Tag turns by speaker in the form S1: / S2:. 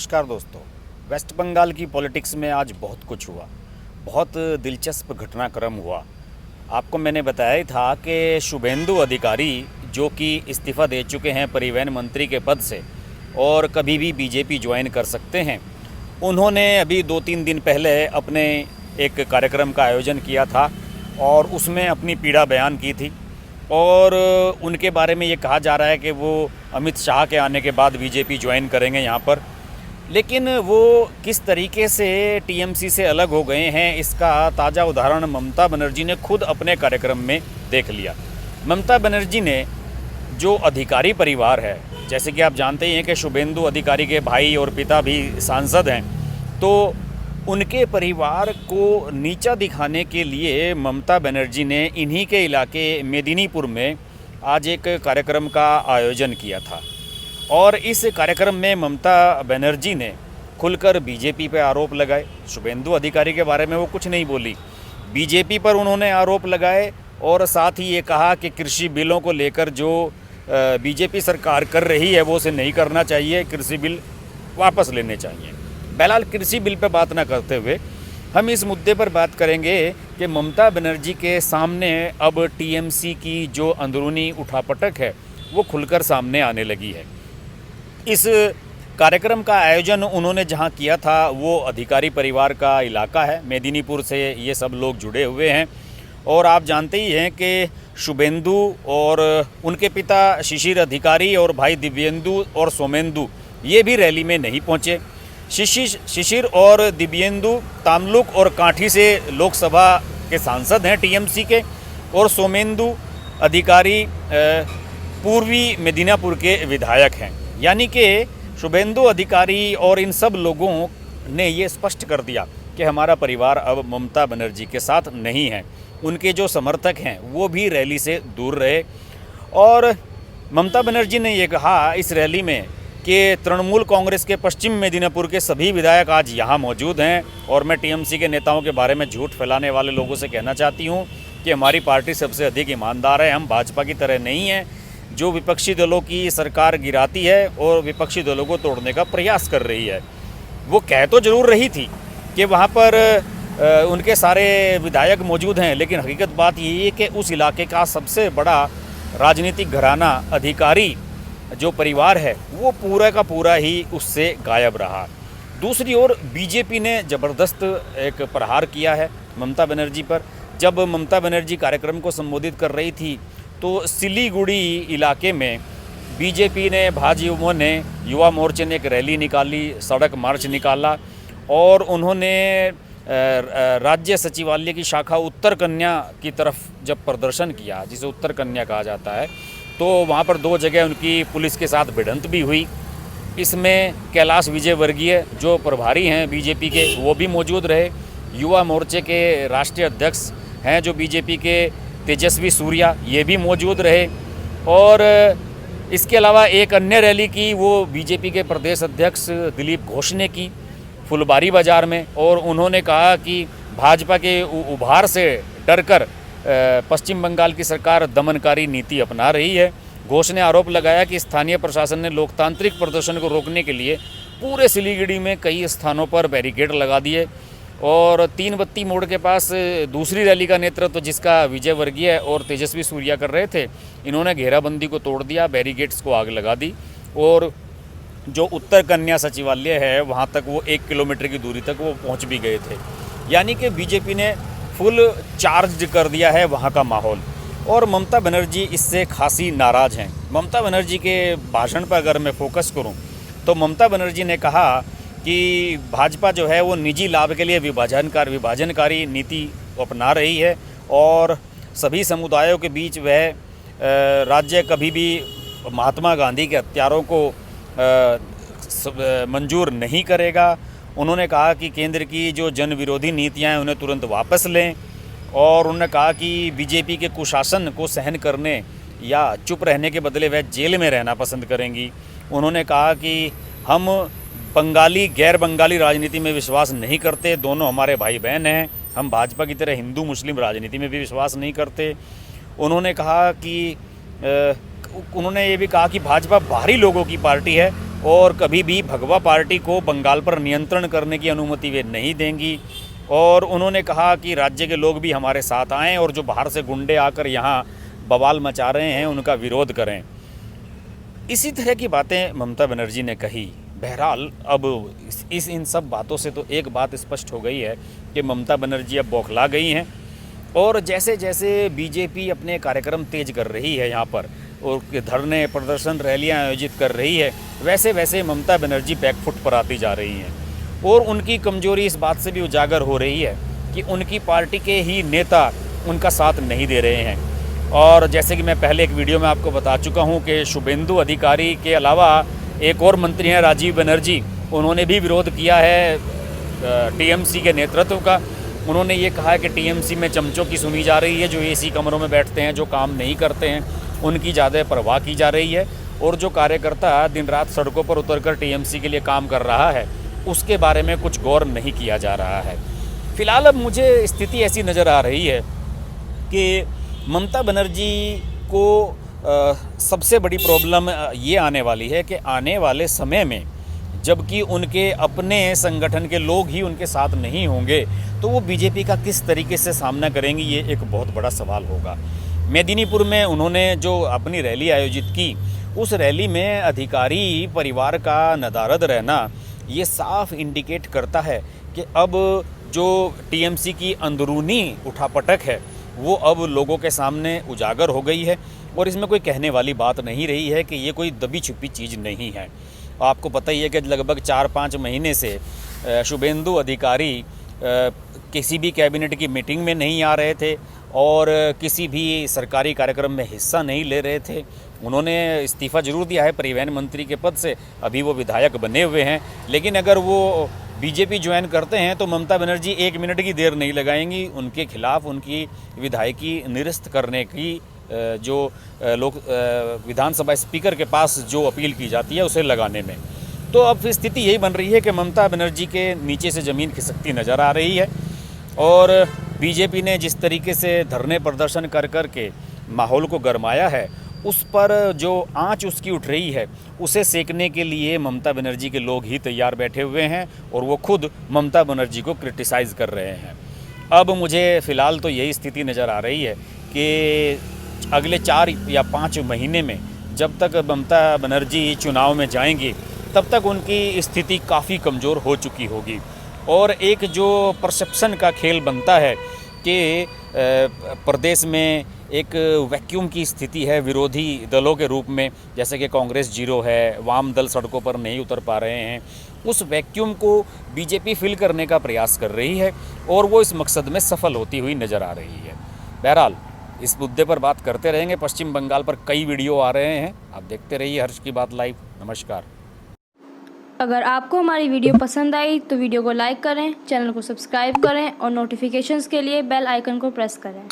S1: नमस्कार दोस्तों। वेस्ट बंगाल की पॉलिटिक्स में आज बहुत कुछ हुआ, बहुत दिलचस्प घटनाक्रम हुआ। आपको मैंने बताया ही था कि शुभेंदु अधिकारी जो कि इस्तीफ़ा दे चुके हैं परिवहन मंत्री के पद से और कभी भी बीजेपी ज्वाइन कर सकते हैं, उन्होंने अभी 2-3 दिन पहले अपने एक कार्यक्रम का आयोजन किया था और उसमें अपनी पीड़ा बयान की थी। और उनके बारे में ये कहा जा रहा है कि वो अमित शाह के आने के बाद बीजेपी ज्वाइन करेंगे यहाँ पर। लेकिन वो किस तरीके से टीएमसी से अलग हो गए हैं, इसका ताज़ा उदाहरण ममता बनर्जी ने खुद अपने कार्यक्रम में देख लिया। ममता बनर्जी ने जो अधिकारी परिवार है, जैसे कि आप जानते ही हैं कि शुभेंदु अधिकारी के भाई और पिता भी सांसद हैं, तो उनके परिवार को नीचा दिखाने के लिए ममता बनर्जी ने इन्हीं के इलाके मेदिनीपुर में आज एक कार्यक्रम का आयोजन किया था। और इस कार्यक्रम में ममता बनर्जी ने खुलकर बीजेपी पर आरोप लगाए। शुभेंदु अधिकारी के बारे में वो कुछ नहीं बोली, बीजेपी पर उन्होंने आरोप लगाए और साथ ही ये कहा कि कृषि बिलों को लेकर जो बीजेपी सरकार कर रही है वो उसे नहीं करना चाहिए, कृषि बिल वापस लेने चाहिए। बहरहाल कृषि बिल पर बात ना करते हुए हम इस मुद्दे पर बात करेंगे कि ममता बनर्जी के सामने अब टीएमसी की जो अंदरूनी उठापटक है वो खुलकर सामने आने लगी है। इस कार्यक्रम का आयोजन उन्होंने जहां किया था वो अधिकारी परिवार का इलाका है, मेदिनीपुर से ये सब लोग जुड़े हुए हैं। और आप जानते ही हैं कि शुभेंदु और उनके पिता शिशिर अधिकारी और भाई दिव्येंदु और सोमेंदु ये भी रैली में नहीं पहुंचे। शिशिर और दिव्येंदु तामलुक और काठी से लोकसभा के सांसद हैं टीएमसी के, और सोमेंदु अधिकारी पूर्वी मेदिनीपुर के विधायक हैं। यानी कि शुभेंदु अधिकारी और इन सब लोगों ने ये स्पष्ट कर दिया कि हमारा परिवार अब ममता बनर्जी के साथ नहीं है। उनके जो समर्थक हैं वो भी रैली से दूर रहे। और ममता बनर्जी ने ये कहा इस रैली में कि तृणमूल कांग्रेस के पश्चिम मेदिनीपुर के सभी विधायक आज यहाँ मौजूद हैं और मैं टीएमसी के नेताओं के बारे में झूठ फैलाने वाले लोगों से कहना चाहती हूँ कि हमारी पार्टी सबसे अधिक ईमानदार है। हम भाजपा की तरह नहीं हैं जो विपक्षी दलों की सरकार गिराती है और विपक्षी दलों को तोड़ने का प्रयास कर रही है। वो कह तो जरूर रही थी कि वहाँ पर उनके सारे विधायक मौजूद हैं, लेकिन हकीकत बात यही है कि उस इलाके का सबसे बड़ा राजनीतिक घराना अधिकारी जो परिवार है वो पूरा का पूरा ही उससे गायब रहा। दूसरी ओर बीजेपी ने ज़बरदस्त एक प्रहार किया है ममता बनर्जी पर। जब ममता बनर्जी कार्यक्रम को संबोधित कर रही थी तो सिलीगुड़ी इलाके में बीजेपी ने भाजयुमो ने युवा मोर्चे ने एक रैली निकाली, सड़क मार्च निकाला और उन्होंने राज्य सचिवालय की शाखा उत्तर कन्या की तरफ जब प्रदर्शन किया, जिसे उत्तर कन्या कहा जाता है, तो वहाँ पर 2 जगह उनकी पुलिस के साथ भिड़ंत भी हुई। इसमें कैलाश विजयवर्गीय जो प्रभारी हैं बीजेपी के वो भी मौजूद रहे। युवा मोर्चे के राष्ट्रीय अध्यक्ष हैं जो बीजेपी के तेजस्वी सूर्या, ये भी मौजूद रहे। और इसके अलावा एक अन्य रैली की वो बीजेपी के प्रदेश अध्यक्ष दिलीप घोष ने की फुलबारी बाज़ार में, और उन्होंने कहा कि भाजपा के उभार से डरकर पश्चिम बंगाल की सरकार दमनकारी नीति अपना रही है। घोष ने आरोप लगाया कि स्थानीय प्रशासन ने लोकतांत्रिक प्रदर्शन को रोकने के लिए पूरे सिलीगुड़ी में कई स्थानों पर बैरिकेड लगा दिए। और 3 बत्ती मोड़ के पास दूसरी रैली का नेतृत्व जिसका विजयवर्गीय और तेजस्वी सूर्या कर रहे थे, इन्होंने घेराबंदी को तोड़ दिया, बैरिकेड्स को आग लगा दी और जो उत्तर कन्या सचिवालय है वहाँ तक वो 1 किलोमीटर की दूरी तक वो पहुँच भी गए थे। यानी कि बीजेपी ने फुल चार्ज कर दिया है वहाँ का माहौल। और ममता बनर्जी इससे खासी नाराज़ हैं। ममता बनर्जी के भाषण पर अगर मैं फोकस करूँ तो ममता बनर्जी ने कहा कि भाजपा जो है वो निजी लाभ के लिए विभाजनकारी नीति अपना रही है और सभी समुदायों के बीच वह राज्य कभी भी महात्मा गांधी के हत्यारों को मंजूर नहीं करेगा। उन्होंने कहा कि केंद्र की जो जन विरोधी नीतियां हैं उन्हें तुरंत वापस लें, और उन्होंने कहा कि बीजेपी के कुशासन को सहन करने या चुप रहने के बदले वह जेल में रहना पसंद करेंगी। उन्होंने कहा कि हम बंगाली गैर बंगाली राजनीति में विश्वास नहीं करते, दोनों हमारे भाई बहन हैं। हम भाजपा की तरह हिंदू मुस्लिम राजनीति में भी विश्वास नहीं करते। उन्होंने कहा कि उन्होंने ये भी कहा कि भाजपा बाहरी लोगों की पार्टी है और कभी भी भगवा पार्टी को बंगाल पर नियंत्रण करने की अनुमति वे नहीं देंगी। और उन्होंने कहा कि राज्य के लोग भी हमारे साथ आएँ और जो बाहर से गुंडे आकर यहाँ बवाल मचा रहे हैं उनका विरोध करें। इसी तरह की बातें ममता बनर्जी ने कही। बहरहाल अब इन सब बातों से तो एक बात स्पष्ट हो गई है कि ममता बनर्जी अब बौखला गई हैं और जैसे जैसे बीजेपी अपने कार्यक्रम तेज कर रही है यहाँ पर और धरने प्रदर्शन रैलियाँ आयोजित कर रही है, वैसे वैसे ममता बनर्जी बैकफुट पर आती जा रही हैं। और उनकी कमजोरी इस बात से भी उजागर हो रही है कि उनकी पार्टी के ही नेता उनका साथ नहीं दे रहे हैं। और जैसे कि मैं पहले एक वीडियो में आपको बता चुका हूं कि शुभेंदु अधिकारी के अलावा एक और मंत्री हैं राजीव बनर्जी, उन्होंने भी विरोध किया है टीएमसी के नेतृत्व का। उन्होंने ये कहा है कि टीएमसी में चमचों की सुनी जा रही है, जो एसी कमरों में बैठते हैं, जो काम नहीं करते हैं, उनकी ज़्यादा परवाह की जा रही है। और जो कार्यकर्ता दिन रात सड़कों पर उतरकर टीएमसी के लिए काम कर रहा है उसके बारे में कुछ गौर नहीं किया जा रहा है। फ़िलहाल अब मुझे स्थिति ऐसी नज़र आ रही है कि ममता बनर्जी को सबसे बड़ी प्रॉब्लम ये आने वाली है कि आने वाले समय में जबकि उनके अपने संगठन के लोग ही उनके साथ नहीं होंगे तो वो बीजेपी का किस तरीके से सामना करेंगी, ये एक बहुत बड़ा सवाल होगा। मेदिनीपुर में उन्होंने जो अपनी रैली आयोजित की, उस रैली में अधिकारी परिवार का नदारद रहना ये साफ इंडिकेट करता है कि अब जो टीएमसी की अंदरूनी उठापटक है वो अब लोगों के सामने उजागर हो गई है और इसमें कोई कहने वाली बात नहीं रही है कि ये कोई दबी छुपी चीज़ नहीं है। आपको पता ही है कि लगभग 4-5 महीने से शुभेंदु अधिकारी किसी भी कैबिनेट की मीटिंग में नहीं आ रहे थे और किसी भी सरकारी कार्यक्रम में हिस्सा नहीं ले रहे थे। उन्होंने इस्तीफ़ा जरूर दिया है परिवहन मंत्री के पद से, अभी वो विधायक बने हुए हैं, लेकिन अगर वो बीजेपी ज्वाइन करते हैं तो ममता बनर्जी 1 मिनट की देर नहीं लगाएंगी उनके खिलाफ उनकी विधायकी निरस्त करने की जो लोक विधानसभा स्पीकर के पास जो अपील की जाती है उसे लगाने में। तो अब स्थिति यही बन रही है कि ममता बनर्जी के नीचे से ज़मीन खिसकती नज़र आ रही है और बीजेपी ने जिस तरीके से धरने प्रदर्शन कर कर के माहौल को गरमाया है, उस पर जो आंच उसकी उठ रही है उसे सेकने के लिए ममता बनर्जी के लोग ही तैयार बैठे हुए हैं और वो खुद ममता बनर्जी को क्रिटिसाइज़ कर रहे हैं। अब मुझे फ़िलहाल तो यही स्थिति नज़र आ रही है कि अगले 4 या 5 महीने में जब तक ममता बनर्जी चुनाव में जाएंगी तब तक उनकी स्थिति काफ़ी कमज़ोर हो चुकी होगी और एक जो परसेप्शन का खेल बनता है कि प्रदेश में एक वैक्यूम की स्थिति है विरोधी दलों के रूप में, जैसे कि कांग्रेस जीरो है, वाम दल सड़कों पर नहीं उतर पा रहे हैं, उस वैक्यूम को बीजेपी फिल करने का प्रयास कर रही है और वो इस मकसद में सफल होती हुई नज़र आ रही है। बहरहाल इस मुद्दे पर बात करते रहेंगे। पश्चिम बंगाल पर कई वीडियो आ रहे हैं, आप देखते रहिए हर्ष की बात लाइव। नमस्कार।
S2: अगर आपको हमारी वीडियो पसंद आई तो वीडियो को लाइक करें, चैनल को सब्सक्राइब करें और नोटिफिकेशंस के लिए बेल आइकन को प्रेस करें।